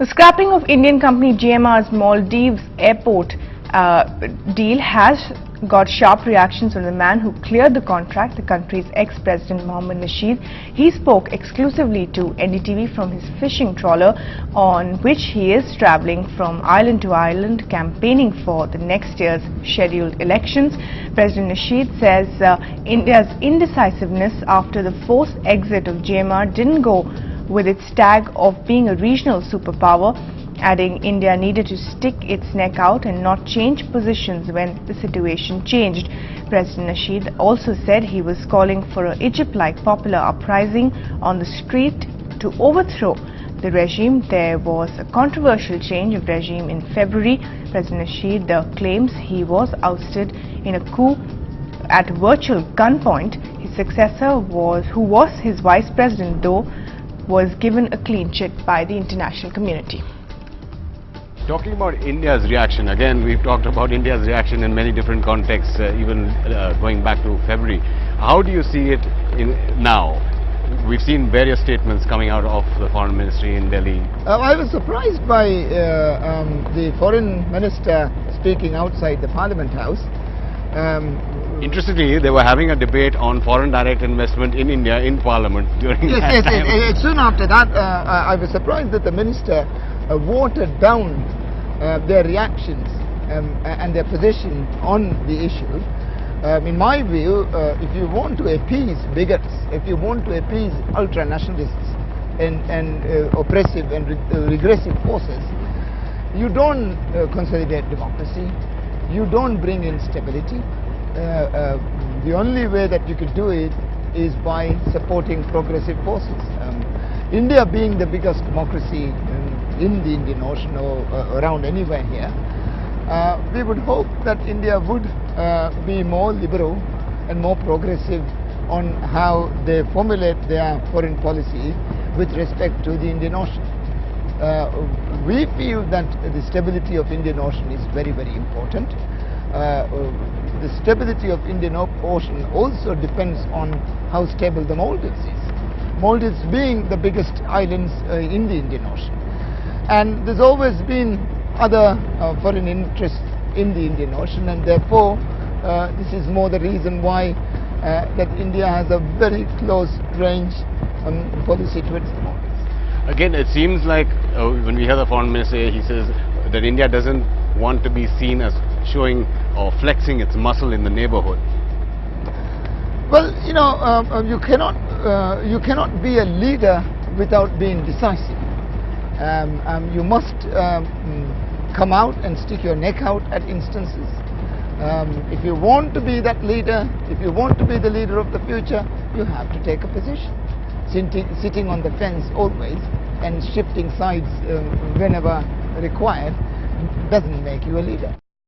The scrapping of Indian company GMR's Maldives airport deal has got sharp reactions from the man who cleared the contract, the country's ex-President Mohamed Nasheed. He spoke exclusively to NDTV from his fishing trawler, on which he is travelling from island to island campaigning for the next year's scheduled elections. President Nasheed says India's indecisiveness after the forced exit of GMR didn't go with its tag of being a regional superpower, adding India needed to stick its neck out and not change positions when the situation changed. President Nasheed also said he was calling for an Egypt-like popular uprising on the street to overthrow the regime. There was a controversial change of regime in February. President Nasheed claims he was ousted in a coup at virtual gunpoint. His successor, who was his vice president though, was given a clean chit by the international community. Talking about India's reaction, again we've talked about India's reaction in many different contexts, even going back to February. How do you see it now? We've seen various statements coming out of the foreign ministry in Delhi. I was surprised by the foreign minister speaking outside the Parliament House. Interestingly, they were having a debate on foreign direct investment in India in Parliament during that time. Yes. Soon after that, I was surprised that the minister watered down their reactions and their position on the issue. In my view, if you want to appease bigots, if you want to appease ultra-nationalists and oppressive and regressive forces, you don't consolidate democracy, you don't bring in stability. The only way that you could do it is by supporting progressive forces. India being the biggest democracy in the Indian Ocean or around anywhere here, we would hope that India would be more liberal and more progressive on how they formulate their foreign policy with respect to the Indian Ocean. We feel that the stability of Indian Ocean is very, very important. The stability of Indian Ocean also depends on how stable the Maldives is. Maldives being the biggest islands in the Indian Ocean. And there's always been other foreign interests in the Indian Ocean, and therefore this is more the reason why that India has a very close range policy towards the Maldives. Again, it seems like when we hear the foreign minister, he says that India doesn't want to be seen as showing or flexing its muscle in the neighborhood. Well, you know, you cannot be a leader without being decisive. You must come out and stick your neck out at instances. If you want to be that leader, if you want to be the leader of the future, you have to take a position. Sitting on the fence always and shifting sides whenever required doesn't make you a leader.